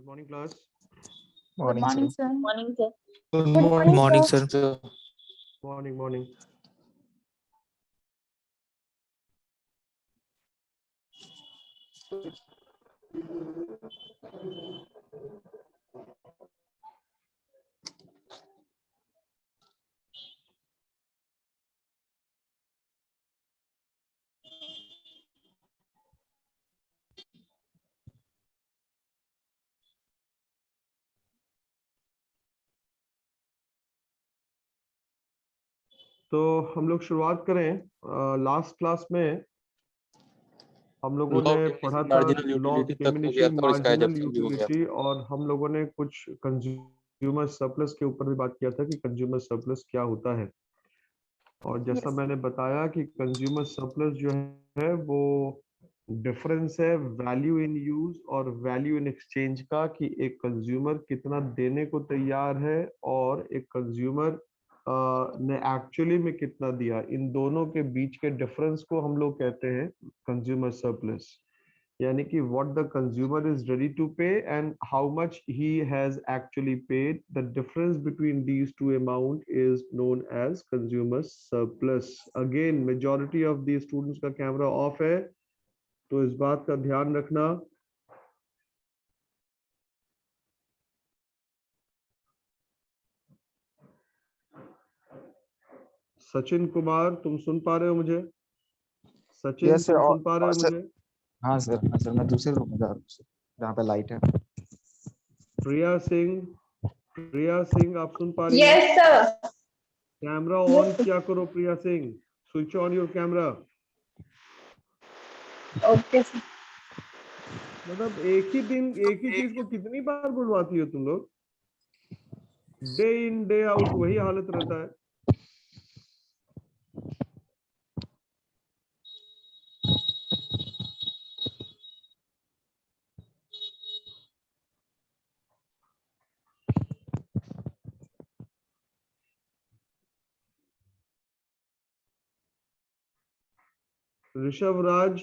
Good morning, class. Good morning, sir. Morning, sir. Good morning, morning, sir. sir. Morning, morning. तो हम लोग शुरुआत करें। लास्ट क्लास में हम लोगों ने पढ़ा था law of diminishing marginal utility और हम लोगों ने कुछ कंज्यूमर सरप्लस के ऊपर भी बात किया था कि कंज्यूमर सरप्लस क्या होता है। और जैसा Yes. मैंने बताया कि कंज्यूमर सरप्लस जो है वो डिफरेंस है वैल्यू इन यूज और वैल्यू इन एक्सचेंज का, कि एक कंज्यूमर कितना देने को तैयार है और एक कंज्यूमर ने एक्चुअली में कितना दिया। इन दोनों के बीच के डिफरेंस को हम लोग कहते हैं कंज्यूमर सरप्लस, यानी कि what the consumer is ready to pay and how much he has actually paid. The difference between these two amount is known as consumer surplus. Again majority of the students का camera off है, तो इस बात का ध्यान रखना। सचिन कुमार, तुम सुन पा रहे हो मुझे? Sachin, Yes, sir. तुम सुन पा रहे हो sir, मुझे? हाँ सर मैं दूसरे रूम में जा रहा हूँ sir, जहाँ पे लाइट है। प्रिया सिंह आप सुन पा रही हो? Yes, sir. कैमरा ऑन किया करो Priya Singh, switch on your camera. Okay, sir. मतलब एक ही दिन एक ही चीज को कितनी बार बुलवाती हो तुम लोग? डे इन डे आउट वही हालत रहता है। ऋषभ राज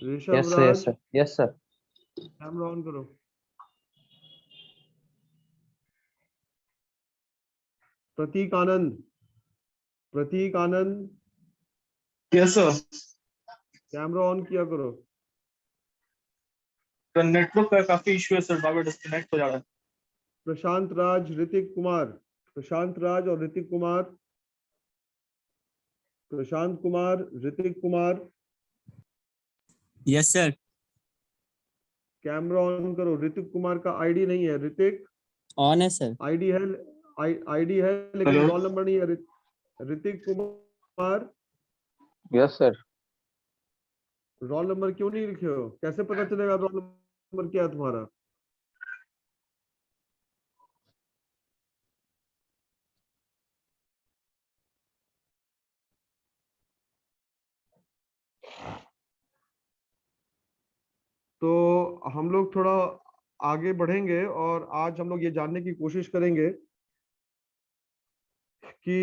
Yes, sir. Yes, sir. Yes, sir. Camera on करो। प्रतीक आनंद Yes, sir. कैमरा ऑन किया करो। तो नेटवर्क का काफी इशू है सर, बार-बार डिस्कनेक्ट हो जा रहा है। प्रशांत राज और Hrithik Kumar. Prashant Kumar, Hrithik Kumar, yes sir. Camera on करो। ऋतिक कुमार का आईडी नहीं है। ऋतिक ऑन है सर। आईडी है, आईडी है लेकिन Hello? रोल नंबर नहीं है। Hrithik Kumar, Yes, sir. Roll number क्यों नहीं लिखे हो? कैसे पता चलेगा रोल नंबर क्या है तुम्हारा? तो हम लोग थोड़ा आगे बढ़ेंगे और आज हम लोग ये जानने की कोशिश करेंगे कि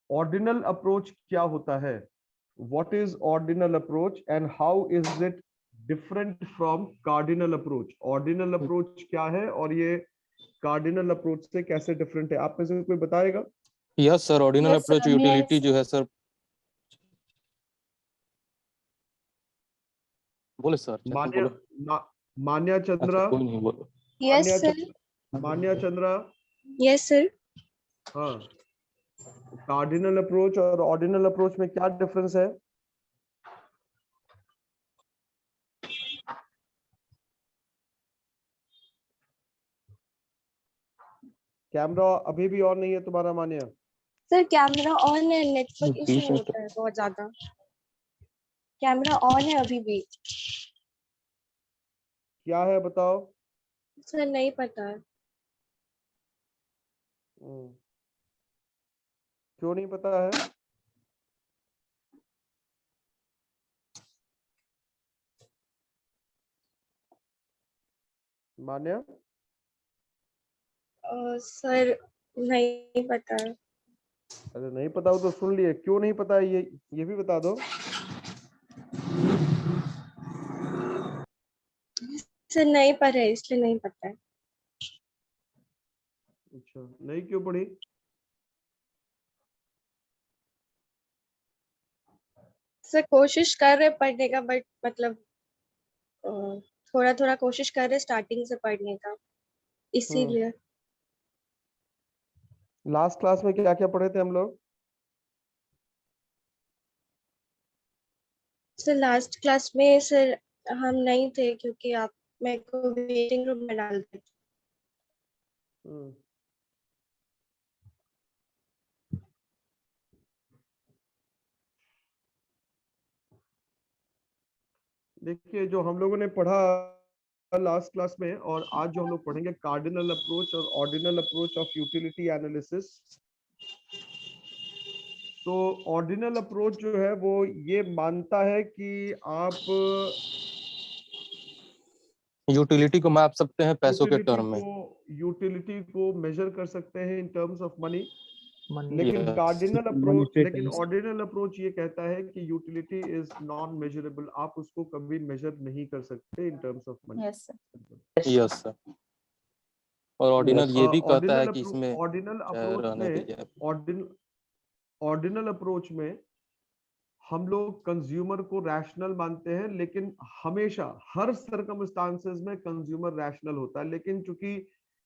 ऑर्डिनल अप्रोच क्या होता है। What is ordinal approach and how is it different from cardinal approach? Ordinal approach क्या है और ये कार्डिनल अप्रोच से कैसे डिफरेंट है? आप में से कोई बताएगा? Yes sir, ordinal Yes, approach sir. Utility Yes. जो है सर, बोले सर। मान्या बोलो। मान्या चंद्रा, अच्छा कोई नहीं, बोलो। Yes, sir. मान्या चंद्रा। Yes, sir. हाँ, कार्डिनल अप्रोच और ऑर्डिनल अप्रोच में क्या डिफरेंस है? कैमरा अभी भी ऑन नहीं है तुम्हारा मान्या? सर कैमरा ऑन है, नेटवर्क बीच इशू में होता है बहुत ज्यादा। कैमरा ऑन है अभी भी। क्या है बताओ? सर नहीं पता है। क्यों नहीं पता है? मान्या सर नहीं पता है। अरे नहीं पता हो तो सुन लिए, क्यों नहीं पता है ये भी बता दो। सर नहीं पढ़े इसलिए नहीं पता है। अच्छा, नहीं क्यों पढ़ी? सर कोशिश कर रहे पढ़ने का, बट मतलब थोड़ा थोड़ा कोशिश कर रहे स्टार्टिंग से पढ़ने का, इसीलिए। लास्ट क्लास में क्या क्या पढ़े थे हम लोग? सर लास्ट क्लास में सर हम नहीं थे, क्योंकि आप मेरे को वेटिंग रूम में डाल दिए। हम्म, देखिए जो हम लोगों ने पढ़ा लास्ट क्लास में और आज जो हम लोग पढ़ेंगे, कार्डिनल अप्रोच और ordinal approach of utility analysis. तो ऑर्डिनल अप्रोच जो है वो ये मानता है कि आप यूटिलिटी को माप सकते हैं पैसों के टर्म में। यूटिलिटी को मेजर कर सकते हैं in terms of money. Money लेकिन Yes. कार्डिनल मनी अप्रोच पे लेकिन terms। ऑर्डिनल अप्रोच ये कहता है कि यूटिलिटी इज नॉन मेजरेबल, आप उसको कभी मेजर नहीं कर सकते in terms of money. Yes sir. Yes sir. और ऑर्डिनल ये भी कहता है ऑर्डिनल कि इसमें ऑर्डिनल अप्रोच रहने में दीजिए। ऑर्डिनल अप्रोच में हम लोग कंज्यूमर को रैशनल मानते हैं, लेकिन हमेशा हर सर्कमस्टांसेस में कंज्यूमर रैशनल होता है। लेकिन चूंकि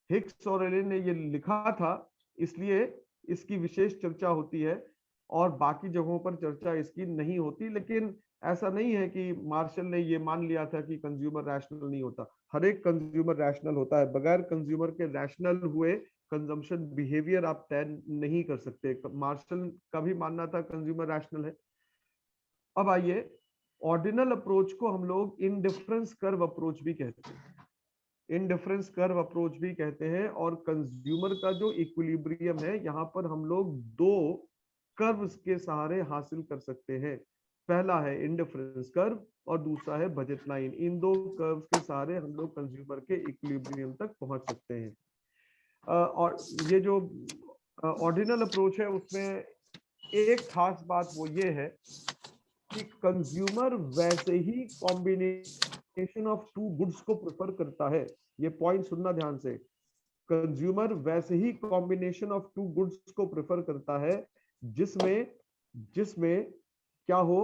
हिक्स और एलन ने ये लिखा था, इसलिए इसकी विशेष चर्चा होती है और बाकी जगहों पर चर्चा इसकी नहीं होती। लेकिन ऐसा नहीं है कि मार्शल ने ये मान लिया था कि कंज्यूमर रैशनल नहीं होता। हर एक कंज्यूमर रैशनल होता है। बगैर कंज्यूमर के रैशनल हुए कंजम्पशन बिहेवियर आप तय नहीं कर सकते। मार्शल का भी मानना था कंज्यूमर रैशनल है। अब आइए, ऑर्डिनल अप्रोच को हम लोग इनडिफरेंस कर्व अप्रोच भी कहते हैं। इनडिफरेंस कर्व अप्रोच भी कहते हैं। और कंज्यूमर का जो इक्विलिब्रियम है, यहाँ पर हम लोग दो कर्व्स के सहारे हासिल कर सकते हैं। पहला है इंडिफरेंस कर्व और दूसरा है बजट लाइन। इन दो कर्व्स के सहारे हम लोग कंज्यूमर के इक्विलिब्रियम तक पहुंच सकते हैं। और ये जो ऑर्डिनल अप्रोच है उसमें एक खास बात वो ये है कि कंज्यूमर वैसे ही कॉम्बिनेशन ऑफ टू गुड्स को प्रेफर करता है। ये पॉइंट सुनना ध्यान से। कंज्यूमर वैसे ही कॉम्बिनेशन ऑफ टू गुड्स को प्रेफर करता है जिसमें जिसमें क्या हो,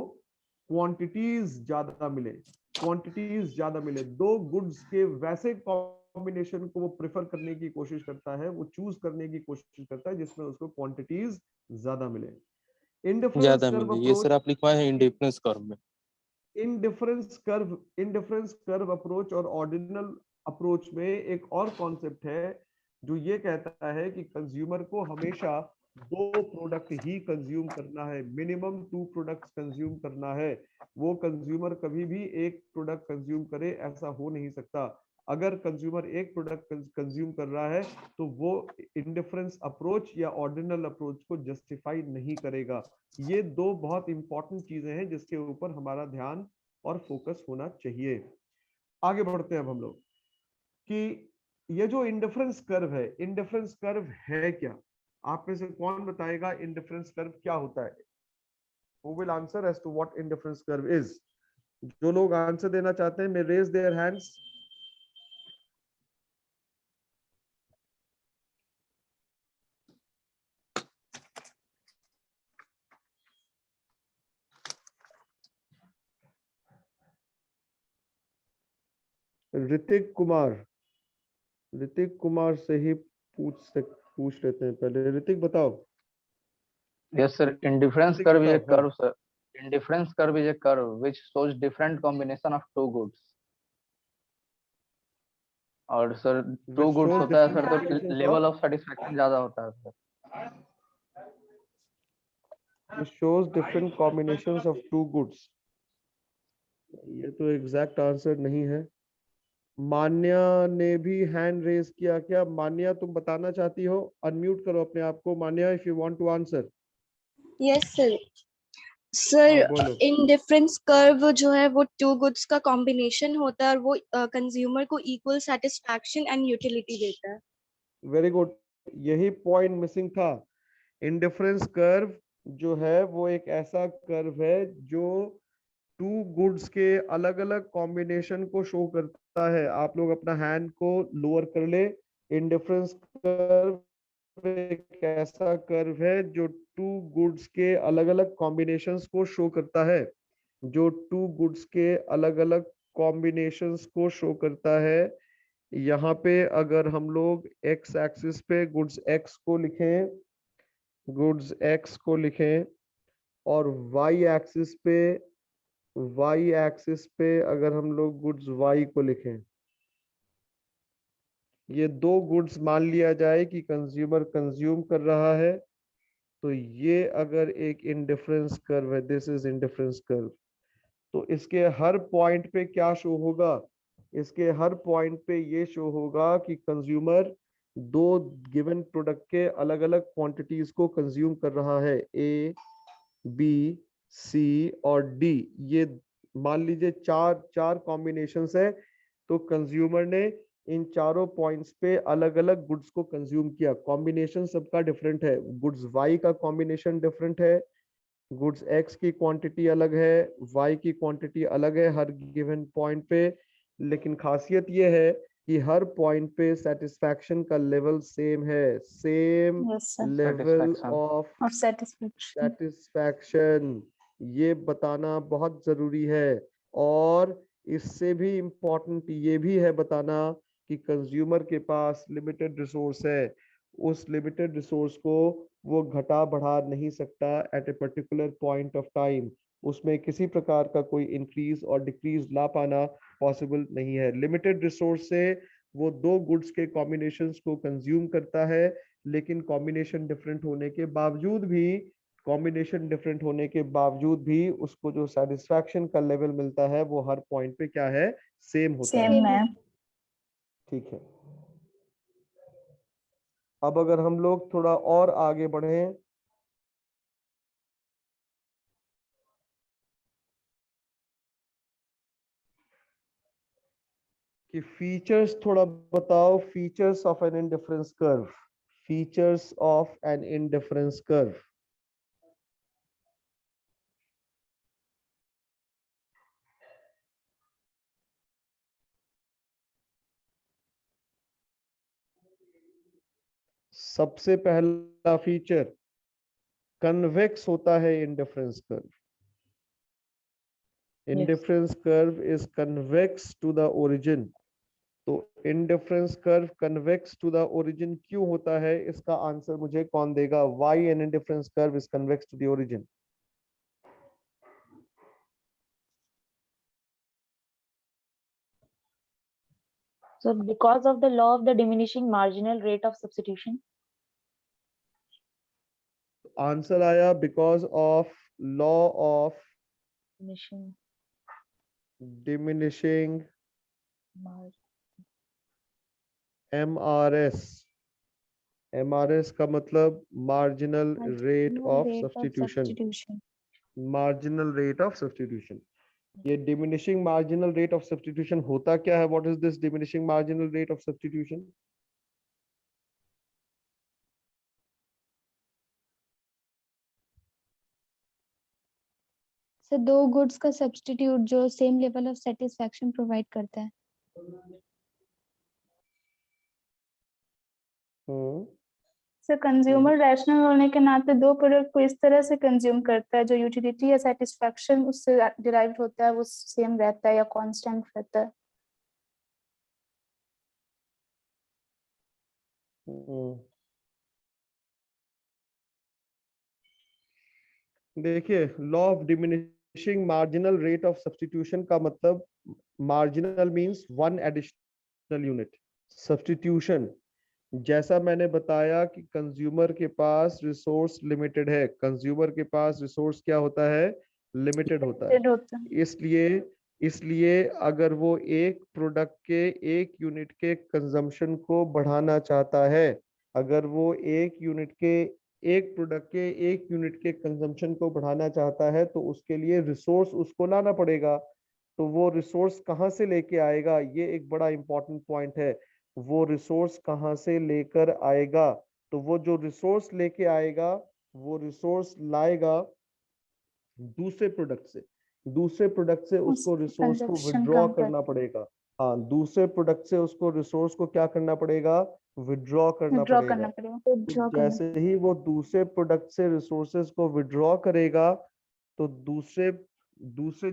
क्वांटिटीज ज्यादा मिले। क्वांटिटीज ज्यादा मिले, दो गुड्स के वैसे कॉम्बिनेशन को वो प्रेफर करने की कोशिश करता है, वो चूज करने की कोशिश करता है जिसमें उसको क्वांटिटीज ज्यादा मिले। इंडिफरेंस ज्यादा कर्व मिले, ये सर अप्रोच आप लिखवाए हैं इंडिफरेंस कर्व में। इंडिफरेंस कर्व अप्रोच और ऑर्डिनल अप्रोच में एक और कॉन्सेप्ट है जो ये कहता है कि कंज्यूमर को हमेशा दो प्रोडक्ट ही कंज्यूम करना है, मिनिमम टू प्रोडक्ट्स कंज्यूम करना है। वो कंज्यूमर कभी भी एक प्रोडक्ट कंज्यूम करे ऐसा हो नहीं सकता। अगर कंज्यूमर एक प्रोडक्ट कंज्यूम कर रहा है तो वो इंडिफरेंस अप्रोच या ऑर्डिनल अप्रोच को जस्टिफाई नहीं करेगा। ये दो बहुत इंपॉर्टेंट चीजें हैं जिसके ऊपर हमारा ध्यान और फोकस होना चाहिए। आगे बढ़ते हैं अब हम लोग कि ये जो इंडिफरेंस कर्व है, इंडिफरेंस कर्व है क्या? आप में से कौन बताएगा इंडिफरेंस कर्व क्या होता है? Who will answer as to what indifference curve is? जो लोग आंसर देना चाहते हैं, may raise their hands. Hrithik Kumar से ही पूछ लेते हैं पहले। ऋतिक बताओ। Yes, sir. Indifference Hrithik curve is a बताओ। हाँ, curve, sir. Indifference curve is a curve which shows different combination of two goods. और sir two which goods shows होता है different सर तो combinations level of of satisfaction ज्यादा होता है sir. which shows different combinations of two goods. ये तो exact answer नहीं है। मान्या ने भी हैंड रेज किया क्या? मान्या तुम बताना चाहती हो? अनम्यूट करो अपने आप को Manya, if you want to answer. Yes sir. हाँ सर बोलो। इंडिफरेंस कर्व जो है वो टू गुड्स का कॉम्बिनेशन होता है और वो कंज्यूमर को इक्वल सेटिस्फैक्शन एंड यूटिलिटी देता है। वेरी गुड, यही पॉइंट मिसिंग था। इंडिफरेंस कर्व जो है वो एक ऐसा कर्व है जो टू गुड्स के अलग अलग कॉम्बिनेशन को शो करता है। आप लोग अपना हैंड को लोअर कर ले। इंडिफरेंस कर्व एक ऐसा कर्व है जो टू गुड्स के अलग अलग कॉम्बिनेशंस को शो करता है, जो टू गुड्स के अलग अलग कॉम्बिनेशंस को शो करता है। यहाँ पे अगर हम लोग एक्स एक्सिस पे गुड्स एक्स को लिखें, गुड्स एक्स को लिखें, और वाई एक्सिस पे अगर हम लोग गुड्स वाई को लिखें, ये दो गुड्स मान लिया जाए कि कंज्यूमर कंज्यूम कर रहा है, तो ये अगर एक इंडिफरेंस कर्व है, दिस इज इंडिफरेंस कर्व, तो इसके हर पॉइंट पे क्या शो होगा? इसके हर पॉइंट पे ये शो होगा कि कंज्यूमर दो गिवन प्रोडक्ट के अलग अलग क्वांटिटीज को कंज्यूम कर रहा है, ए, बी, सी और डी। ये मान लीजिए चार कॉम्बिनेशंस है, तो कंज्यूमर ने इन चारों पॉइंट्स पे अलग अलग गुड्स को कंज्यूम किया। कॉम्बिनेशन सबका डिफरेंट है, गुड्स वाई का कॉम्बिनेशन डिफरेंट है, गुड्स एक्स की क्वांटिटी अलग है, वाई की क्वांटिटी अलग है हर गिवन पॉइंट पे, लेकिन खासियत ये है कि हर पॉइंट पे सेटिस्फैक्शन का लेवल सेम है, same Yes, sir. Level Satisfaction. Of Of satisfaction. Satisfaction, ये बताना बहुत जरूरी है। और इससे भी इम्पोर्टेंट ये भी है बताना कि कंज्यूमर के पास लिमिटेड रिसोर्स है, उस लिमिटेड रिसोर्स को वो घटा बढ़ा नहीं सकता at a particular point of time. उसमें किसी प्रकार का कोई इंक्रीज और डिक्रीज ला पाना पॉसिबल नहीं है। लिमिटेड रिसोर्स से वो दो गुड्स के कॉम्बिनेशंस को कंज्यूम करता है, लेकिन कॉम्बिनेशन डिफरेंट होने के बावजूद भी उसको जो सेटिस्फैक्शन का लेवल मिलता है वो हर पॉइंट पे क्या है? सेम होता Same, है। ma'am. ठीक है, अब अगर हम लोग थोड़ा और आगे बढ़ें, कि फीचर्स थोड़ा बताओ, features of an indifference curve, features of an indifference curve. सबसे पहला फीचर कन्वेक्स होता है indifference curve. Indifference curve is convex to the origin. तो indifference curve convex to the origin क्यों होता है, इसका आंसर मुझे कौन देगा? Why an indifference curve is convex to the origin? So because of the law of the diminishing marginal rate of substitution. Answer आया because of law of Diminishing diminishing margin. MRS। MRS का मतलब marginal rate Marginal of rate of substitution, substitution. Marginal rate of substitution. ये diminishing marginal rate of substitution होता क्या है? What is this diminishing marginal rate of substitution? Sir दो goods का substitute जो same level of satisfaction provide करता है। Sir consumer rational होने के नाते दो प्रोडक्ट को इस तरह से कंज्यूम करता है जो यूटिलिटी या सेटिस्फैक्शन उससे डिराइव होता है वो सेम रहता है या कांस्टेंट रहता है। देखिए, law of diminishing marginal rate of substitution का मतलब, marginal means one additional unit. Substitution, जैसा मैंने बताया कि कंज्यूमर के पास रिसोर्स लिमिटेड है, कंज्यूमर के पास रिसोर्स क्या होता है? लिमिटेड होता है। इसलिए अगर वो एक प्रोडक्ट के एक यूनिट के कंजम्पशन को बढ़ाना चाहता है, अगर वो एक प्रोडक्ट के एक यूनिट के कंजम्पशन को बढ़ाना चाहता है, तो उसके लिए रिसोर्स उसको लाना पड़ेगा। तो वो रिसोर्स कहाँ से लेके आएगा? ये एक बड़ा इंपॉर्टेंट पॉइंट है। वो रिसोर्स कहाँ से लेकर आएगा? तो वो जो रिसोर्स लेके आएगा वो रिसोर्स लाएगा दूसरे प्रोडक्ट से। दूसरे प्रोडक्ट से उसको रिसोर्स को कंजप्शन विड्रॉ कम करना पड़ेगा। हाँ, दूसरे प्रोडक्ट से उसको रिसोर्स को क्या करना पड़ेगा, विड्रॉ करना विड्रॉ पड़ेगा। करना पड़ेगा। तो जैसे ही वो दूसरे प्रोडक्ट से रिसोर्सेज को विड्रॉ करेगा, तो दूसरे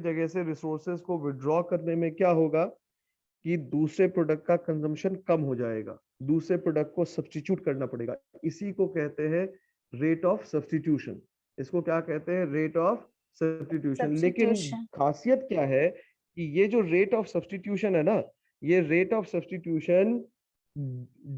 जगह से रिसोर्सेज को विड्रॉ करने में क्या होगा कि दूसरे प्रोडक्ट का कंजम्पशन कम हो जाएगा, दूसरे प्रोडक्ट को सब्स्टिट्यूट करना पड़ेगा। इसी को कहते हैं रेट ऑफ सब्स्टिट्यूशन। इसको क्या कहते हैं, रेट ऑफ सब्स्टिट्यूशन। लेकिन Substitution. खासियत क्या है कि ये जो रेट ऑफ सब्स्टिट्यूशन है ना, ये रेट ऑफ सब्स्टिट्यूशन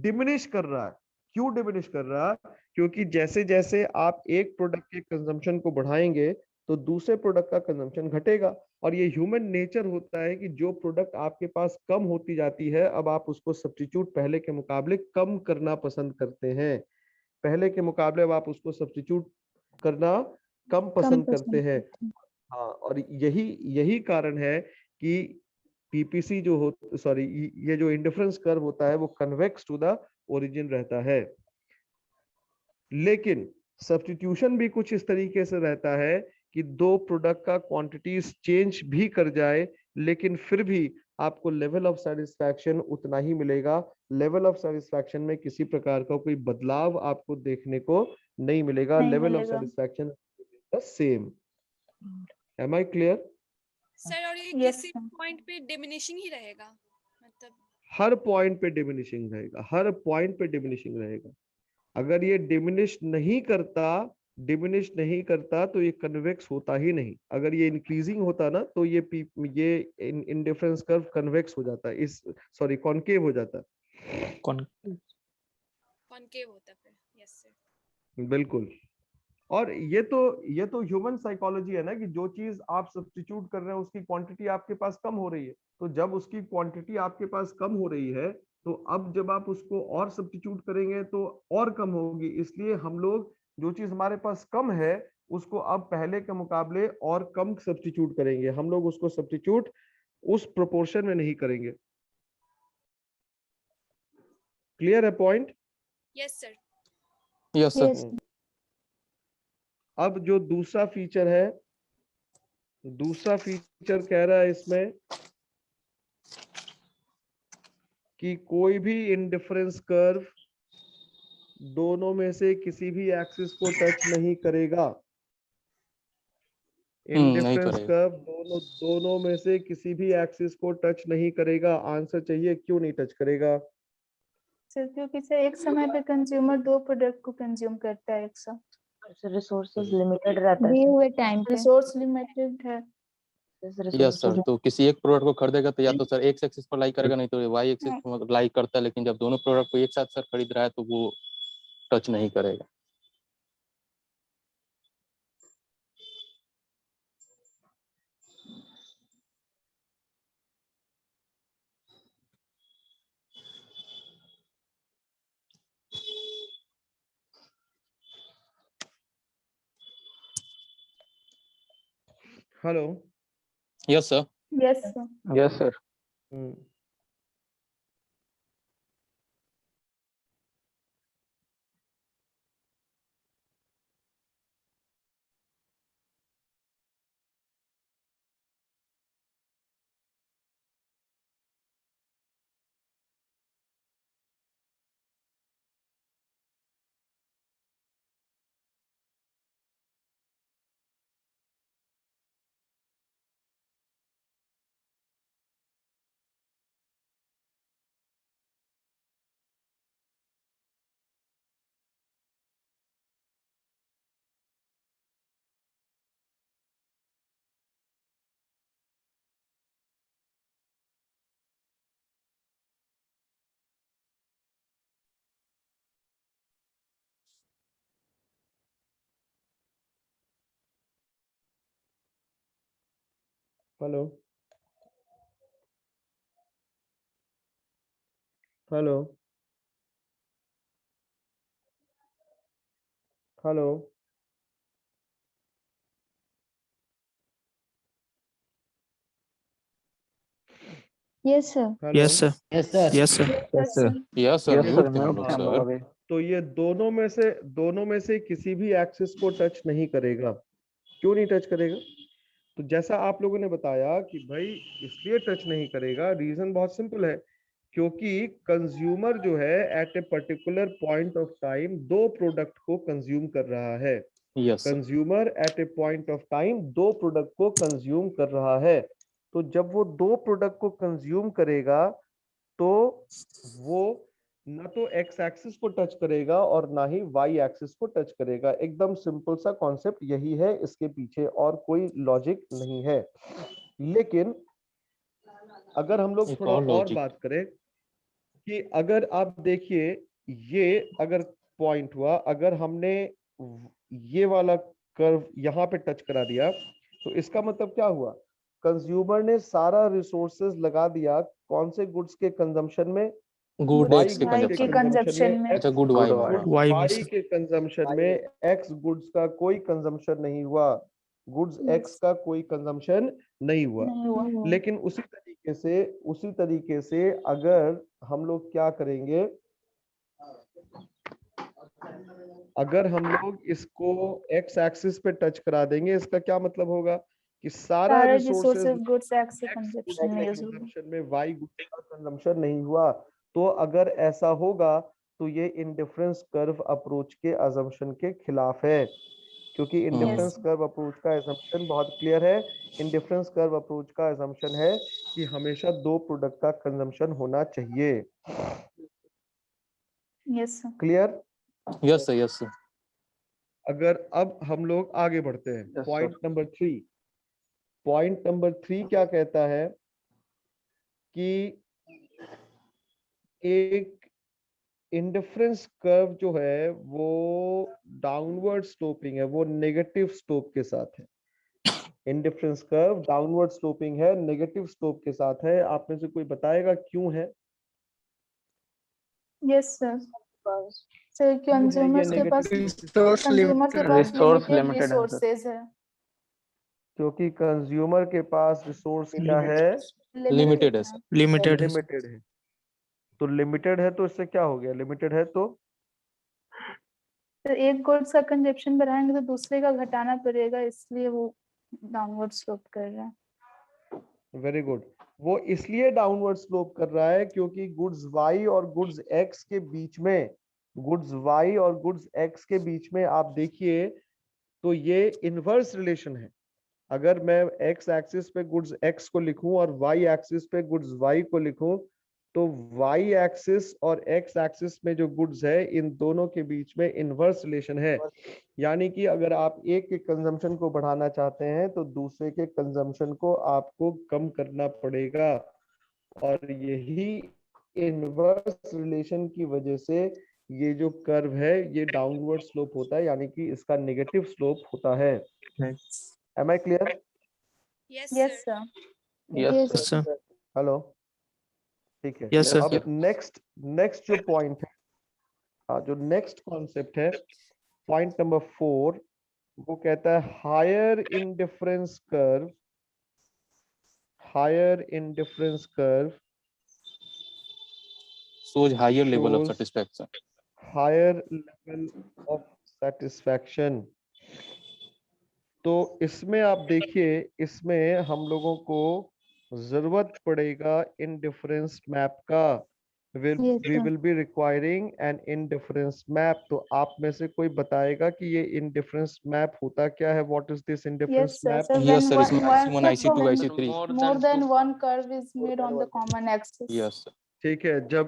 डिमिनिश कर रहा है। क्यों डिमिनिश कर रहा है? क्योंकि जैसे जैसे आप एक प्रोडक्ट के कंजम्पशन को बढ़ाएंगे तो दूसरे प्रोडक्ट का कंजम्पशन घटेगा। और ये ह्यूमन नेचर होता है कि जो प्रोडक्ट आपके पास कम होती जाती है, अब आप उसको सब्स्टिट्यूट पहले के मुकाबले कम करना पसंद करते हैं। पहले के मुकाबले अब आप उसको सब्स्टिट्यूट करना कम पसंद करते हैं। हाँ, और यही कारण है कि पीपीसी जो हो सॉरी ये जो इंडिफरेंस कर्व होता है वो कन्वेक्स टू द ओरिजिन रहता है। लेकिन सब्स्टिट्यूशन भी कुछ इस तरीके से रहता है कि दो प्रोडक्ट का क्वांटिटीज चेंज भी कर जाए, लेकिन फिर भी आपको लेवल ऑफ सेटिस्फैक्शन उतना ही मिलेगा। लेवल ऑफ सेटिस्फैक्शन में किसी प्रकार का कोई बदलाव आपको देखने को नहीं मिलेगा। Level of satisfaction the same. Am I clear? Sir, और ये Yes, किसी sir. पॉइंट पे डिमिनिशिंग ही रहेगा, मतलब हर पॉइंट पे डिमिनिशिंग रहेगा, हर पॉइंट पे डिमिनिशिंग रहेगा। अगर ये डिमिनिश नहीं करता तो ये कन्वेक्स होता ही नहीं। अगर ये इंक्रीजिंग होता ना तो ये इंडिफरेंस कर्व कन्वेक्स हो जाता है, कॉनकेव हो जाता है। कॉनकेव होता है फिर। यस सर, बिल्कुल। और ये तो ह्यूमन साइकोलॉजी है ना कि जो चीज आप सब्स्टिट्यूट कर रहे हैं उसकी क्वांटिटी आपके पास कम हो रही है। तो जब उसकी क्वांटिटी आपके पास कम हो रही है तो अब जब आप उसको और सब्स्टिट्यूट करेंगे तो और कम होगी। इसलिए हम लोग जो चीज हमारे पास कम है उसको अब पहले के मुकाबले और कम सब्स्टिट्यूट करेंगे। हम लोग उसको सब्स्टिट्यूट उस प्रोपोर्शन में नहीं करेंगे। क्लियर है point? Yes sir. Yes sir. अब जो दूसरा फीचर है, दूसरा फीचर कह रहा है इसमें कि कोई भी इंडिफरेंस कर्व दोनों में से किसी भी एक्सिस को टच नहीं करेगा। इंडिफरेंस कर्व दोनों में से किसी भी एक्सिस को टच नहीं करेगा। आंसर चाहिए क्यों नहीं टच करेगा? सर क्योंकि सर एक समय पे कंज्यूमर दो प्रोडक्ट को कंज्यूम करता है एक साथ। रिसोर्सेज लिमिटेड रहता दिए है। हुए टाइम पे। रिसोर्स लिमिटेड है। Yes sir. तो किसी एक प्रोडक्ट को खरीदेगा तो या तो सर एक्स एक्सिस पर लाइक करेगा, नहीं तो वाई एक्सिस पर लाइक करता है। लेकिन जब दोनों प्रोडक्ट को एक साथ सर खरीद रहा है तो वो टच नहीं करेगा। Hello. Yes sir. Yes sir. Yes sir. Hello. Hello. Hello. Yes sir. Yes sir. Yes sir. Yes sir. Yes sir. Yes sir. Yes mute sir. थे हम लोग सर। तो ये दोनों में से किसी भी एक्सिस को टच नहीं करेगा। क्यों नहीं टच करेगा? तो जैसा आप लोगों ने बताया कि भाई इसलिए टच नहीं करेगा, रीजन बहुत सिंपल है, क्योंकि कंज्यूमर जो है at a particular point of time दो प्रोडक्ट को कंज्यूम कर रहा है। Yes sir. Consumer at a point of time दो प्रोडक्ट को कंज्यूम कर रहा है। तो जब वो दो प्रोडक्ट को कंज्यूम करेगा तो वो ना तो एक्स एक्सिस को टच करेगा और ना ही वाई एक्सिस को टच करेगा। एकदम सिंपल सा कॉन्सेप्ट यही है, इसके पीछे और कोई लॉजिक नहीं है। लेकिन अगर हम लोग एक थोड़ा और और logic। बात करें कि अगर आप देखिए ये अगर पॉइंट हुआ, अगर हमने ये वाला कर्व यहाँ पे टच करा दिया तो इसका मतलब क्या हुआ, कंज्यूमर ने सारा रिसोर्सेज लगा दिया कौन से गुड्स के कंजम्पशन में, गुड वाई एक्स के वाई के कंजम्पशन कंजप्शन में। अच्छा गुड वाई में। गुड्स Y में वाई से। के कंजम्पशन में एक्स गुड्स का कोई कंजम्पशन नहीं हुआ, गुड्स एक्स का कोई कंजम्पशन नहीं हुआ। नहीं हुआ। लेकिन उसी तरीके से अगर हम लोग क्या करेंगे, अगर हम लोग इसको एक्स एक्सिस पे टच करा देंगे, इसका क्या मतलब होगा कि सारा सारे रिसोर्सेज रिसोर्सेज गुड्स एक्स के एक्स कंजप्शन में यूज होगी। कंजम्पशन में वाई गुड्स का कंजम्पशन नहीं हुआ। तो अगर ऐसा होगा तो ये इंडिफरेंस कर्व अप्रोच के अजम्पशन के खिलाफ है, क्योंकि इंडिफरेंस कर्व अप्रोच का अजम्पशन बहुत क्लियर है। इंडिफरेंस कर्व अप्रोच का अजम्पशन है कि हमेशा दो प्रोडक्ट का कंजम्पशन होना चाहिए। Yes sir. Clear? Yes sir yes sir. अगर अब हम लोग आगे बढ़ते हैं, Yes, point number 3। Point number 3 क्या कहता है कि एक इंडिफरेंस कर्व जो है वो डाउनवर्ड स्लोपिंग है, वो नेगेटिव स्लोप के साथ है। इंडिफरेंस कर्व डाउनवर्ड स्लोपिंग है, नेगेटिव स्लोप के साथ है। आप में से कोई बताएगा क्यों है? Yes sir. सर क्यों है ये कंज्यूमर्स के पास नेगेटिव? Resource लिमिटेड limited है सर। रिसोर्सेज है। क्योंकि कंज्यूमर के पास रिसोर्स क्या है, लिमिटेड है सर। लिमिटेड है। लिमिटेड है। तो लिमिटेड है तो इससे क्या हो गया, लिमिटेड है तो तो एक गुड्स का कंजप्शन बढ़ाएंगे तो दूसरे का घटाना पड़ेगा, इसलिए वो डाउनवर्ड स्लोप कर रहा है। Very good. वो इसलिए डाउनवर्ड स्लोप कर रहा है क्योंकि गुड्स वाई और गुड्स एक्स के बीच में, गुड्स वाई और गुड्स एक्स के बीच में आप देखिए तो ये इनवर्स रिलेशन है। अगर मैं एक्स एक्सिस पे गुड्स एक्स को लिखूं और वाई एक्सिस पे गुड्स वाई को लिखूं, तो वाई एक्सिस और एक्स एक्सिस में जो गुड्स है इन दोनों के बीच में इनवर्स रिलेशन है। यानी कि अगर आप एक के कंजम्पशन को बढ़ाना चाहते हैं तो दूसरे के कंजम्पशन को आपको कम करना पड़ेगा, और यही इनवर्स रिलेशन की वजह से ये जो कर्व है ये डाउनवर्ड स्लोप होता है, यानी कि इसका नेगेटिव स्लोप होता है। Am I clear? Yes, yes sir. Sir. Yes, Yes, sir. Hello, ठीक है। Yes, sir. अब नेक्स्ट जो पॉइंट है, जो नेक्स्ट कॉन्सेप्ट है, पॉइंट नंबर 4, वो कहता है higher indifference curve, higher indifference curve shows higher level of shows satisfaction। higher level of satisfaction। तो इसमें आप देखिए, इसमें हम लोगों को जरूरत पड़ेगा इंडिफरेंस मैप का। Yes, we sir. will be requiring an indifference map। तो आप में से कोई बताएगा कि ये इंडिफरेंस मैप होता क्या है? What is this indifference Yes, sir. Map? So Yes when sir, इसमें IC1 IC2 when IC3। more than one curve is made on the common axis. Yes sir. ठीक है, जब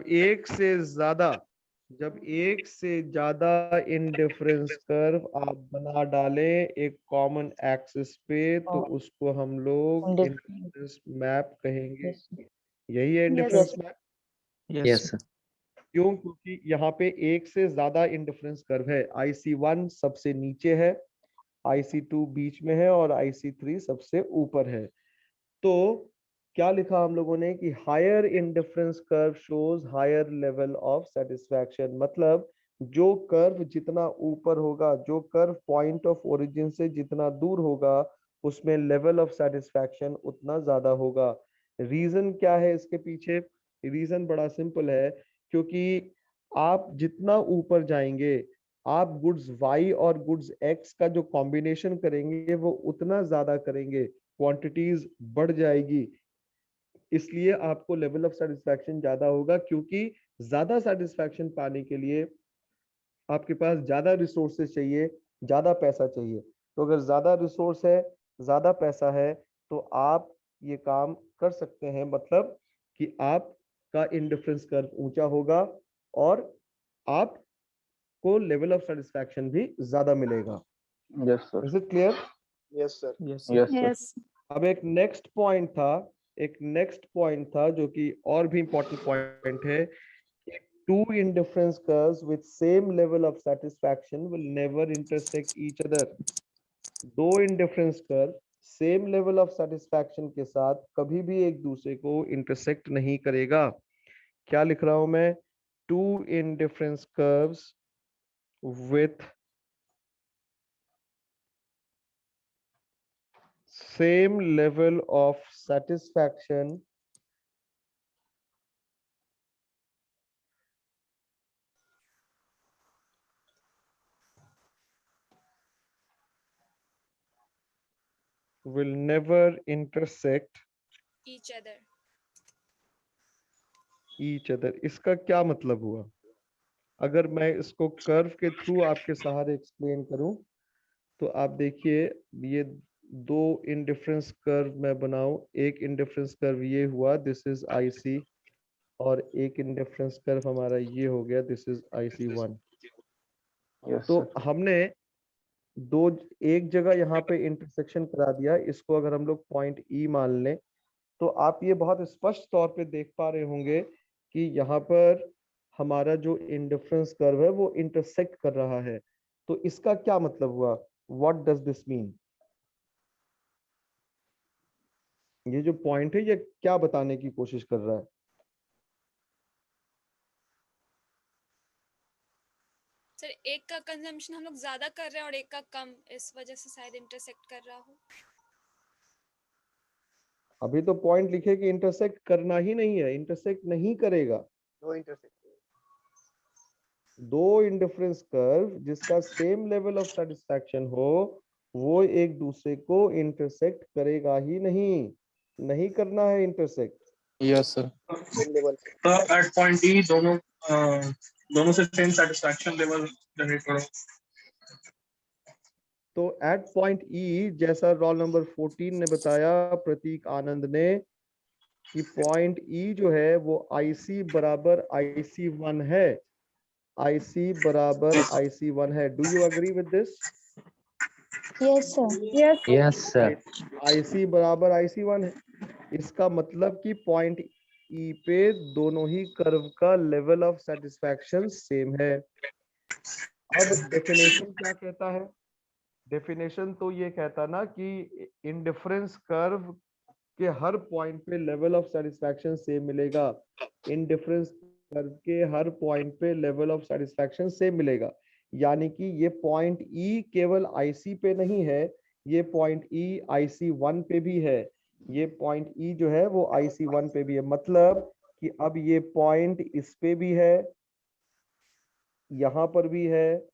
एक से ज्यादा इंडिफरेंस कर्व आप बना डालें एक कॉमन एक्सिस पे, तो उसको हम लोग इंडिफरेंस मैप कहेंगे। यही है इंडिफरेंस मैप। Yes, sir. क्यों? क्योंकि यहाँ पे एक से ज्यादा इंडिफरेंस कर्व है। IC1 सबसे नीचे है, IC2 बीच में है और IC3 सबसे ऊपर है। तो क्या लिखा हम लोगों ने कि higher indifference curve shows higher level of satisfaction. मतलब जो कर्व जितना ऊपर होगा, जो कर्व पॉइंट ऑफ ओरिजिन से जितना दूर होगा, उसमें लेवल ऑफ सेटिस्फैक्शन उतना ज्यादा होगा। रीजन क्या है इसके पीछे? रीजन बड़ा सिंपल है, क्योंकि आप जितना ऊपर जाएंगे, आप गुड्स वाई और गुड्स एक्स का जो कॉम्बिनेशन करेंगे वो उतना ज्यादा करेंगे, क्वांटिटीज बढ़ जाएगी, इसलिए आपको लेवल ऑफ सेटिस्फैक्शन ज्यादा होगा, क्योंकि ज्यादा सेटिस्फैक्शन पाने के लिए आपके पास ज्यादा रिसोर्सेज चाहिए, ज्यादा पैसा चाहिए। तो अगर ज्यादा रिसोर्स है, ज्यादा पैसा है, तो आप ये काम कर सकते हैं, मतलब कि आपका इंडिफरेंस कर्व ऊंचा होगा और आपको लेवल ऑफ सेटिस्फैक्शन भी ज्यादा मिलेगा। Yes, sir. Is it clear? Yes sir. Yes, sir. Yes. अब एक नेक्स्ट पॉइंट था जो कि और भी इंपॉर्टेंट पॉइंट है। Two indifference curves with same level of satisfaction will never intersect each other. दो indifference curve same level of satisfaction के साथ कभी भी एक दूसरे को इंटरसेक्ट नहीं करेगा। क्या लिख रहा हूं मैं? Two indifference curves with same level of satisfaction will never intersect each other. each other। इसका क्या मतलब हुआ? अगर मैं इसको कर्व के थ्रू आपके सहारे एक्सप्लेन करूं तो आप देखिए, ये दो इंडिफरेंस कर्व मैं बनाऊं। एक इंडिफरेंस कर्व ये हुआ, दिस इज IC, और एक इंडिफरेंस कर्व हमारा ये हो गया, दिस इज IC1। Yes, तो sir. हमने दो एक जगह यहाँ पे इंटरसेक्शन करा दिया। इसको अगर हम लोग पॉइंट E मान लें तो आप ये बहुत स्पष्ट तौर पे देख पा रहे होंगे कि यहाँ पर हमारा जो इंडिफरेंस कर्व है वो इंटरसेक्ट कर रहा है। तो इसका क्या मतलब हुआ? What does this mean? ये जो पॉइंट है ये क्या बताने की कोशिश कर रहा है? सर एक का कंजम्पशन हम लोग ज्यादा कर रहे हैं और एक का कम, इस वजह से शायद इंटरसेक्ट कर रहा हो। अभी तो पॉइंट लिखे कि इंटरसेक्ट करना ही नहीं है, इंटरसेक्ट नहीं करेगा। दो इंटरसेक्ट। दो इंडिफरेंस कर्व जिसका सेम लेवल ऑफ सेटिस्फैक्शन हो वो एक दूसरे को इंटरसेक्ट करेगा ही नहीं, नहीं करना है intersect. Yes sir. Same level. तो एट पॉइंट ई दोनों से सेम सेटिस्फैक्शन लेवल जनरेट करो। तो एट पॉइंट ई, जैसा रोल नंबर 14 ने बताया, प्रतीक आनंद ने, कि पॉइंट ई जो है वो IC बराबर IC1 है। IC बराबर IC1 है। Do you agree with this? Yes, sir. Yes. Yes, sir. IC बराबर IC1 है। इसका मतलब कि पॉइंट ई पे दोनों ही कर्व का लेवल ऑफ सेटिस्फैक्शन सेम है। अब डेफिनेशन क्या कहता है? डेफिनेशन तो ये कहता ना कि इंडिफरेंस कर्व के हर पॉइंट पे लेवल ऑफ सेटिस्फैक्शन सेम मिलेगा। इंडिफरेंस कर्व के हर पॉइंट पे लेवल ऑफ सेटिस्फैक्शन सेम मिलेगा। यानी कि ये पॉइंट ई केवल IC पे नहीं है, ये पॉइंट ई IC1 पे भी है। ये पॉइंट ई जो है वो IC1 पे भी है। मतलब कि अब ये पॉइंट इस पे भी है, यहाँ पर भी है,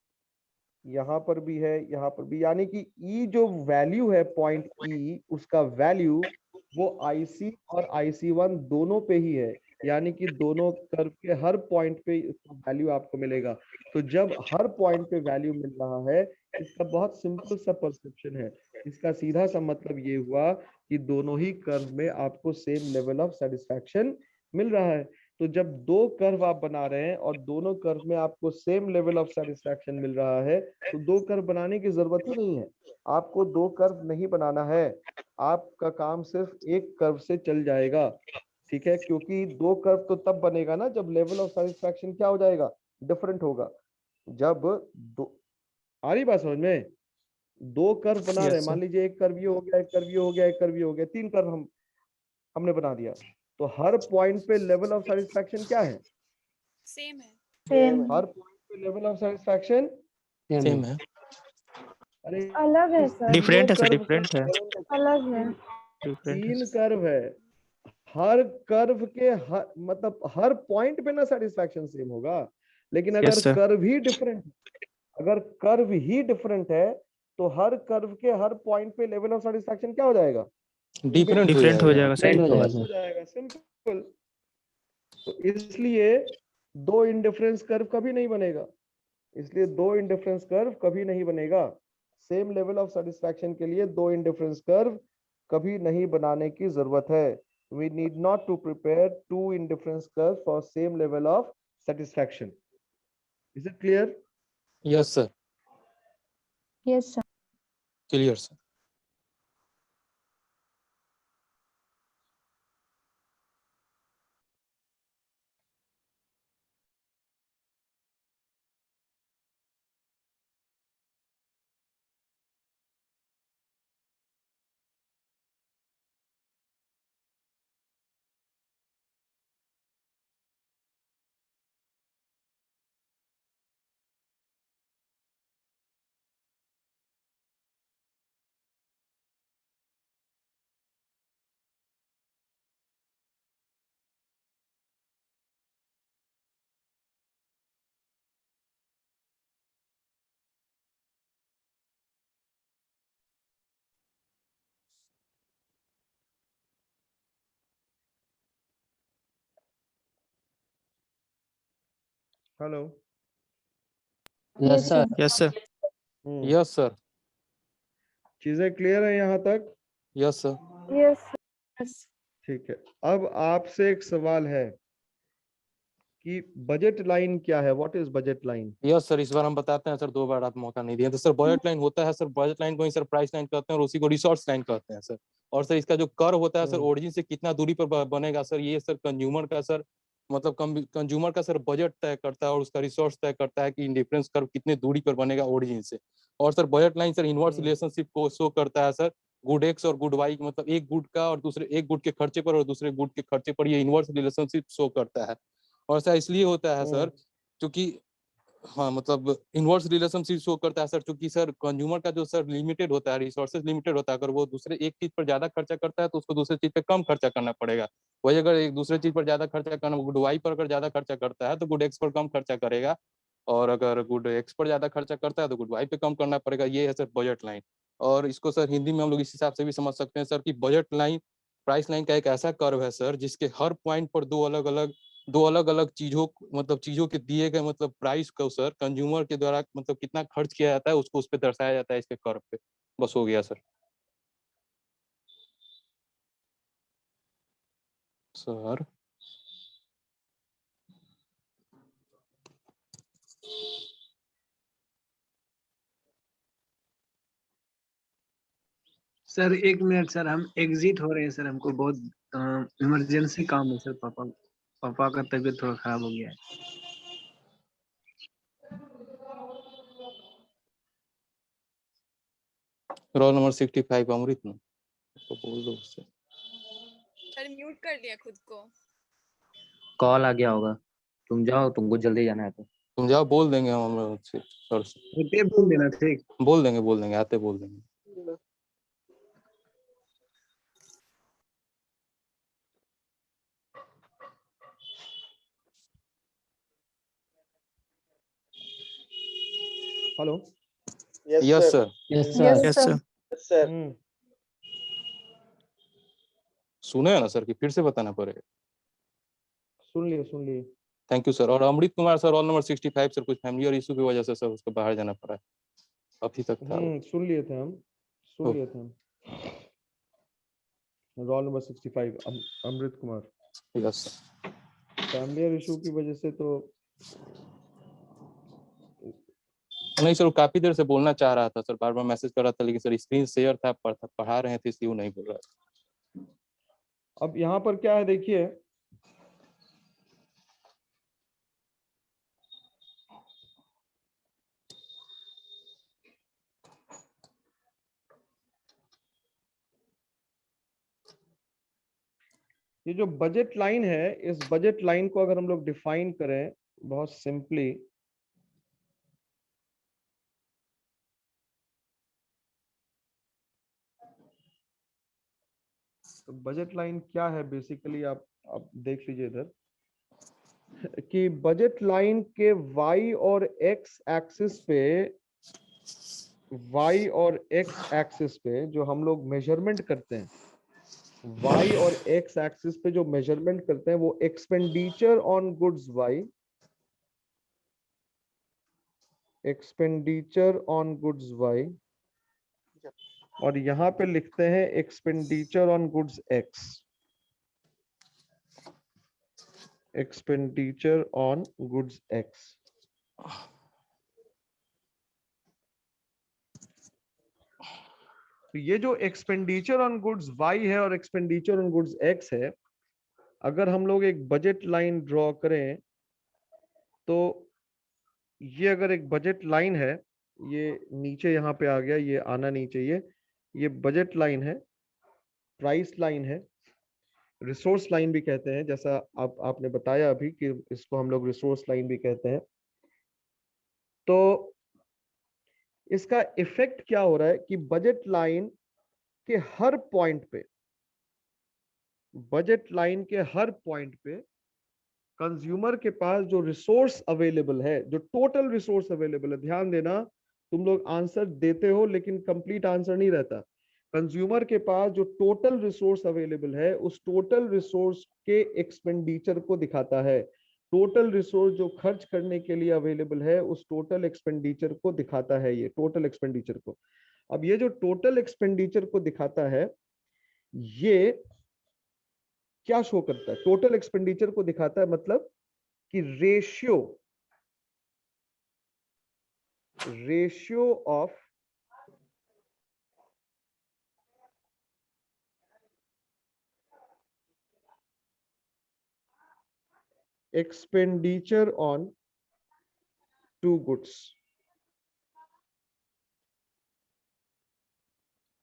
यहाँ पर भी है, यहाँ पर भी। यानी कि ई जो वैल्यू है पॉइंट ई, उसका वैल्यू वो IC और IC1 दोनों पे ही है। यानी कि दोनों कर्व के हर पॉइंट पे इसका वैल्यू आपको मिलेगा। तो जब हर पॉइंट पे वैल्यू मिल रहा है, इसका बहुत सिंपल सा परसेप्शन है। इसका सीधा सा मतलब ये हुआ कि दोनों ही कर्व में आपको सेम लेवल ऑफ सेटिस्फैक्शन मिल रहा है। तो जब दो कर्व आप बना रहे हैं और दोनों कर्व में आपको सेम लेवल ऑफ सेटिस्फैक्शन मिल रहा है, तो दो कर्व बनाने की जरूरत ही नहीं है। आपको दो कर्व नहीं बनाना है, आपका काम सिर्फ एक कर्व से चल जाएगा। ठीक है, क्योंकि दो कर्व तो तब बनेगा ना जब लेवल ऑफ सेटिस्फैक्शन क्या हो जाएगा? डिफरेंट होगा। जब दो, आ रही बात समझ में? दो कर्व बना रहे हैं, मान लीजिए एक कर्व ये हो गया, एक कर्व ये हो गया, एक कर्व ये हो गया, तीन कर्व हमने बना दिया। तो हर पॉइंट पे लेवल ऑफ सेटिस्फैक्शन क्या है? सेम है। Same. हर पॉइंट पे लेवल ऑफ सेटिस्फैक्शन सेम है। अरे अलग है सर। डिफरेंट है सर, कर्व डिफरेंट है, अलग है। डिफरेंट है। तीन कर्व है। हर कर्व के मतलब हर पॉइंट पे ना सेटिस्फैक्शन सेम होगा। लेकिन अगर Yes, sir. कर्व ही डिफरेंट, अगर कर्व ही डिफरेंट है तो हर कर्व के हर पॉइंट पे लेवल ऑफ सेटिस्फैक्शन क्या हो जाएगा? डिफरेंट हो जाएगा सर। हो जाएगा, सिंपल। तो इसलिए दो इंडिफरेंस कर्व कभी नहीं बनेगा, इसलिए दो इंडिफरेंस कर्व कभी नहीं बनेगा। सेम लेवल ऑफ सेटिस्फैक्शन के लिए दो इंडिफरेंस कर्व कभी नहीं बनाने की जरूरत है। We need not to prepare two indifference curves for same level of satisfaction. Is it clear? Yes sir, Yes, sir. Clear sir. Hello. Yes, sir. Yes sir. Yes sir. चीजें clear है यहाँ तक? Yes sir. Yes. Yes. ठीक है। अब आपसे एक सवाल है कि बजट लाइन क्या है? What is budget line? Yes sir, इस बार हम बताते हैं सर, 2 बार आप मौका नहीं दिए तो सर बजट लाइन होता है सर, बजट लाइन को ही सर प्राइस लाइन कहते हैं और उसी को रिसोर्स लाइन कहते हैं सर। और सर इसका जो कर्व होता है सर, ओरिजिन से कितना दूरी पर बनेगा सर, ये सर कंज्यूमर का सर मतलब कंज्यूमर का सर बजट तय करता है और उसका रिसोर्स तय करता है कि इंडिफरेंस कर्व कितने दूरी पर बनेगा ओरिजिन से। और sir budget line sir inverse relationship को शो करता है सर, गुड एक्स और गुड वाई, मतलब एक गुड का और दूसरे एक गुड के खर्चे पर और दूसरे गुड के खर्चे पर ये इनवर्स रिलेशनशिप शो करता है। और सर इसलिए होता है सर क्योंकि हाँ मतलब इनवर्स रिलेशनशिप शो करता है सर, क्योंकि सर कंज्यूमर का जो सर लिमिटेड होता है, रिसोर्सेज लिमिटेड होता है, अगर वो दूसरे एक चीज पर ज्यादा खर्चा करता है तो उसको दूसरे चीज पे कम खर्चा करना पड़ेगा। वही अगर एक दूसरे चीज पर ज्यादा खर्चा करना, गुड वाई पर अगर ज्यादा खर्चा करता है तो गुड एक्स पर कम खर्चा करेगा, और अगर गुड एक्स पर ज्यादा खर्चा करता है तो गुड वाई पे कम करना पड़ेगा। ये है सर बजट लाइन। और इसको सर हिंदी में हम लोग इस हिसाब से भी समझ सकते हैं सर कि बजट लाइन प्राइस लाइन का एक ऐसा कर्व है सर जिसके हर पॉइंट पर दो अलग अलग चीजों मतलब चीजों के दिए गए मतलब प्राइस को सर कंज्यूमर के द्वारा मतलब कितना खर्च किया जाता है उसको उस पर दर्शाया जाता है इसके कर्व पे। बस हो गया sir. Sir sir 1 minute sir, हम एग्जिट हो रहे हैं सर, हमको बहुत इमरजेंसी काम है सर। पापा का तबीयत थोड़ा खराब हो गया है। रोल नंबर 65 अमृत ना तो बोल दो उससे। सर म्यूट कर लिया खुद को। कॉल आ गया होगा, तुम जाओ, तुमको जल्दी जाना है तो। तुम जाओ, बोल देंगे हम उससे सर से। बोल देना, ठीक। बोल देंगे आते बोल देंगे। Hello. Yes sir. Yes, sir. सुने है ना सर कि फिर से बताना पड़ेगा? सुन लिए। Thank you sir. और Amrit Kumar sir roll number 65 sir कुछ फैमिली और इशू की वजह से सर उसको बाहर जाना पड़ा है, अभी तक था। सुन लिए थे हम। Role number 65 Amrit Kumar. Yes. Family issue की वजह से तो नहीं सर, वो काफी देर से बोलना चाह रहा था सर, बार बार मैसेज कर रहा था, लेकिन सर स्क्रीन शेयर था, पढ़ा रहे थे इसलिए वो नहीं बोल रहा था। अब यहाँ पर क्या है देखिए, ये जो बजट लाइन है, इस बजट लाइन को अगर हम लोग डिफाइन करें बहुत सिंपली, तो बजट लाइन क्या है बेसिकली आप देख लीजिए इधर कि बजट लाइन के y और x एक्सिस पे जो हम लोग मेजरमेंट करते हैं, y और x एक्सिस पे जो मेजरमेंट करते हैं वो expenditure on goods y, expenditure on goods y, और यहाँ पे लिखते हैं expenditure on goods x, expenditure on goods x। तो ये जो एक्सपेंडिचर ऑन गुड्स y है और एक्सपेंडिचर ऑन गुड्स x है, अगर हम लोग एक बजट लाइन ड्रॉ करें तो ये अगर एक बजट लाइन है, ये नीचे यहाँ पे आ गया, ये आना नहीं चाहिए, ये बजट लाइन है, प्राइस लाइन है, रिसोर्स लाइन भी कहते हैं, जैसा आपने बताया अभी कि इसको हम लोग रिसोर्स लाइन भी कहते हैं। तो इसका इफेक्ट क्या हो रहा है कि बजट लाइन के हर पॉइंट पे, बजट लाइन के हर पॉइंट पे कंज्यूमर के पास जो रिसोर्स अवेलेबल है, जो टोटल रिसोर्स अवेलेबल है, ध्यान देना तुम लोग आंसर देते हो लेकिन कंप्लीट आंसर नहीं रहता। कंज्यूमर के पास जो टोटल रिसोर्स अवेलेबल है उस टोटल रिसोर्स के एक्सपेंडिचर को दिखाता है। टोटल रिसोर्स जो खर्च करने के लिए अवेलेबल है उस टोटल एक्सपेंडिचर को दिखाता है, ये टोटल एक्सपेंडिचर को। अब ये जो टोटल एक्सपेंडिचर को दिखाता है ये क्या शो करता है? टोटल एक्सपेंडिचर को दिखाता है मतलब कि ratio of expenditure on two goods.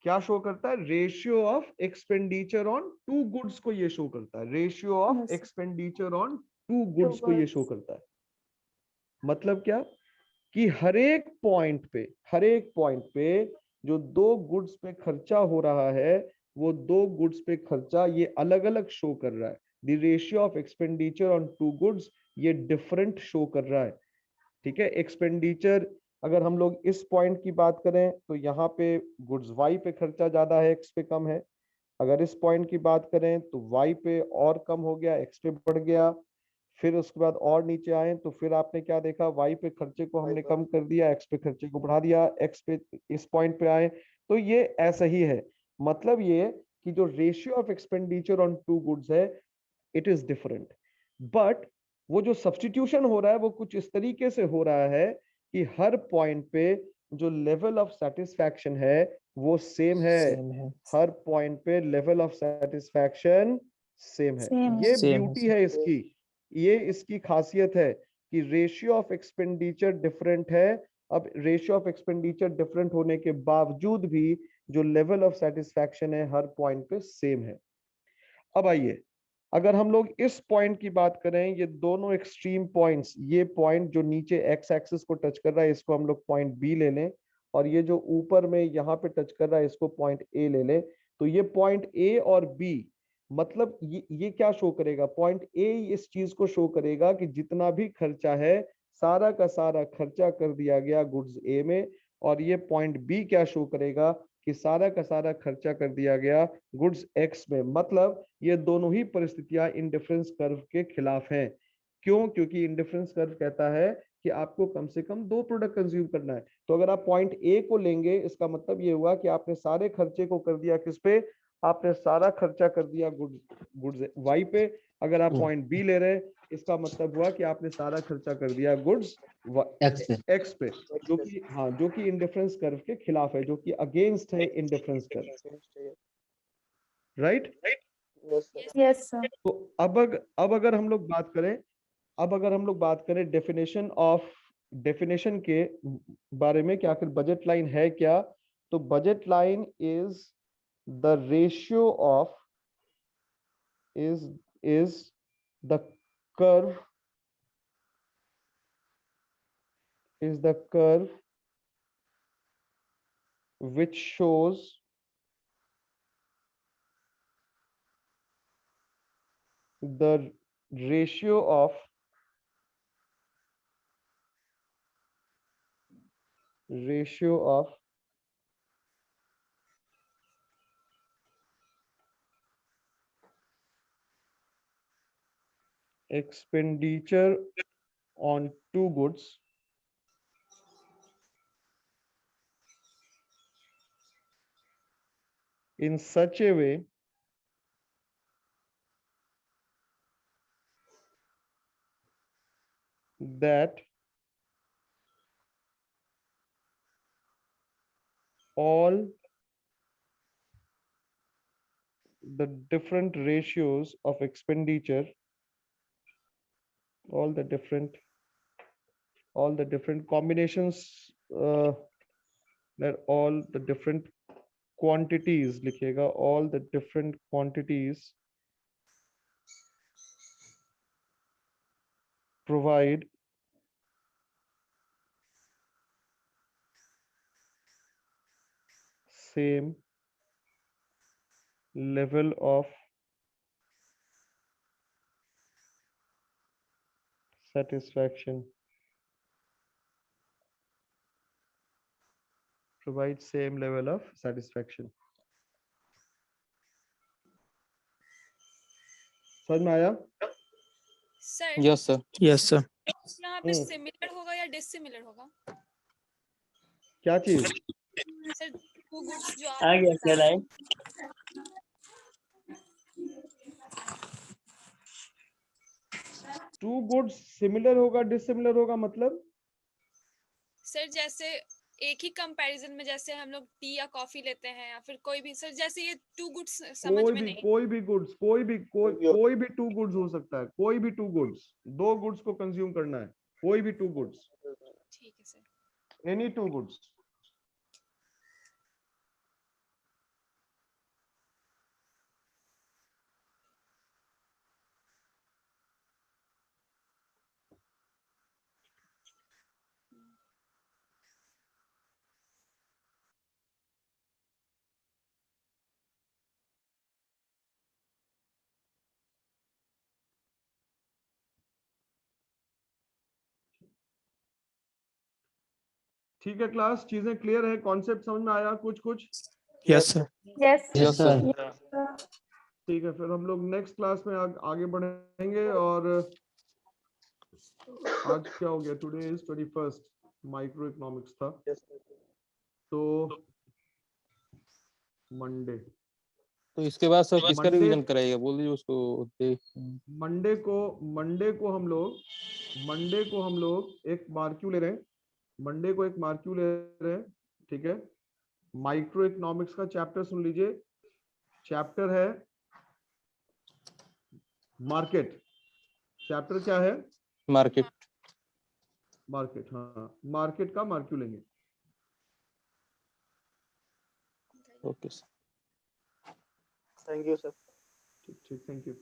क्या शो करता है? Ratio of expenditure on two goods को ये शो करता है। Ratio of expenditure on two goods को ये शो करता है। मतलब क्या कि हर एक पॉइंट पे जो दो गुड्स पे खर्चा हो रहा है वो दो गुड्स पे खर्चा ये अलग अलग शो कर रहा है। The ratio of expenditure on two goods ये डिफरेंट शो कर रहा है। ठीक है, एक्सपेंडिचर अगर हम लोग इस पॉइंट की बात करें तो यहाँ पे गुड्स वाई पे खर्चा ज्यादा है, एक्स पे कम है। अगर इस पॉइंट की बात करें तो वाई पे और कम हो गया, एक्स पे बढ़ गया। फिर उसके बाद और नीचे आए तो फिर आपने क्या देखा, वाई पे खर्चे को हमने कम कर दिया, एक्स पे खर्चे को बढ़ा दिया, एक्स पे इस पॉइंट पे आए तो ये ऐसा ही है। मतलब ये कि जो ratio of expenditure on two goods है इट इज डिफरेंट, बट वो जो सब्स्टिट्यूशन हो रहा है वो कुछ इस तरीके से हो रहा है कि हर पॉइंट पे जो लेवल ऑफ सेटिस्फैक्शन है वो सेम है। हर पॉइंट पे लेवल ऑफ सेटिस्फैक्शन सेम है। ये ब्यूटी है इसकी, ये इसकी खासियत है कि रेशियो ऑफ एक्सपेंडिचर डिफरेंट है। अब रेशियो ऑफ एक्सपेंडिचर डिफरेंट होने के बावजूद भी जो लेवल ऑफ सेटिस्फैक्शन है हर पॉइंट पे सेम है। अब आइए अगर हम लोग इस पॉइंट की बात करें, ये दोनों एक्सट्रीम पॉइंट्स, ये पॉइंट जो नीचे एक्स एक्सिस को टच कर रहा है इसको हम लोग पॉइंट बी ले लें, और ये जो ऊपर में यहाँ पे टच कर रहा है इसको पॉइंट ए ले लें। तो ये पॉइंट ए और बी मतलब ये क्या शो करेगा? पॉइंट ए इस चीज को शो करेगा कि जितना भी खर्चा है सारा का सारा खर्चा कर दिया गया गुड्स ए में, और ये पॉइंट बी क्या शो करेगा कि सारा का सारा खर्चा कर दिया गया गुड्स एक्स में। मतलब ये दोनों ही परिस्थितियां इंडिफरेंस कर्व के खिलाफ हैं। क्यों? क्योंकि इंडिफरेंस कर्व कहता है कि आपको कम से कम दो प्रोडक्ट कंज्यूम करना है। तो अगर आप पॉइंट ए को लेंगे इसका मतलब ये हुआ कि आपने सारे खर्चे को कर दिया किस पे? आपने सारा खर्चा कर दिया गुड्स वाई पे। अगर आप पॉइंट बी ले रहे हैं इसका मतलब हुआ कि आपने सारा खर्चा कर दिया गुड्स एक्स पे, जो कि जो कि इंडिफरेंस कर्व के खिलाफ है, जो कि अगेंस्ट है indifference curve. Right? Yes sir. तो अब अगर हम लोग बात करें डेफिनेशन के बारे में कि आखिर बजट लाइन है क्या, तो budget line is the ratio of is the curve which shows the ratio of expenditure on two goods in such a way that all the different ratios of expenditure, all the different combinations, that all the different quantities लिखिएगा, all the different quantities provide same level of satisfaction. Provide same level of satisfaction. समझ में आया? Sir yes sir. Yes sir. यहाँ पे similar होगा या dissimilar होगा? क्या चीज? सर टू गुड्स जो आ गया क्या लाइन? टू गुड्स सिमिलर होगा डिसिमिलर होगा मतलब? सर जैसे एक ही कंपैरिजन में जैसे हम लोग टी या कॉफी लेते हैं या फिर कोई भी, सर जैसे ये टू गुड्स समझ में नहीं। कोई भी गुड्स, कोई भी टू गुड्स हो सकता है, कोई भी टू गुड्स, दो गुड्स को कंज्यूम करना है, कोई भी टू गुड्स, ठीक है सर। Any two goods. ठीक है क्लास, चीजें क्लियर है, कॉन्सेप्ट समझ में आया कुछ? Yes sir. Yes yes sir. ठीक है, फिर हम लोग नेक्स्ट क्लास में आगे बढ़ेंगे। और आज क्या हो गया? Today is 21st, micro economics था, तो मंडे। तो इसके बाद सर किसका रिवीजन कराएगा बोल दीजिए उसको। मंडे को हम लोग एक मार्क्यू ले रहे हैं, ठीक है। माइक्रो इकोनॉमिक्स का चैप्टर सुन लीजिए, चैप्टर है मार्केट। चैप्टर क्या है? मार्केट। हाँ, मार्केट का मार्क्यू लेंगे। Okay sir. Thank you sir. ठीक, थैंक यू।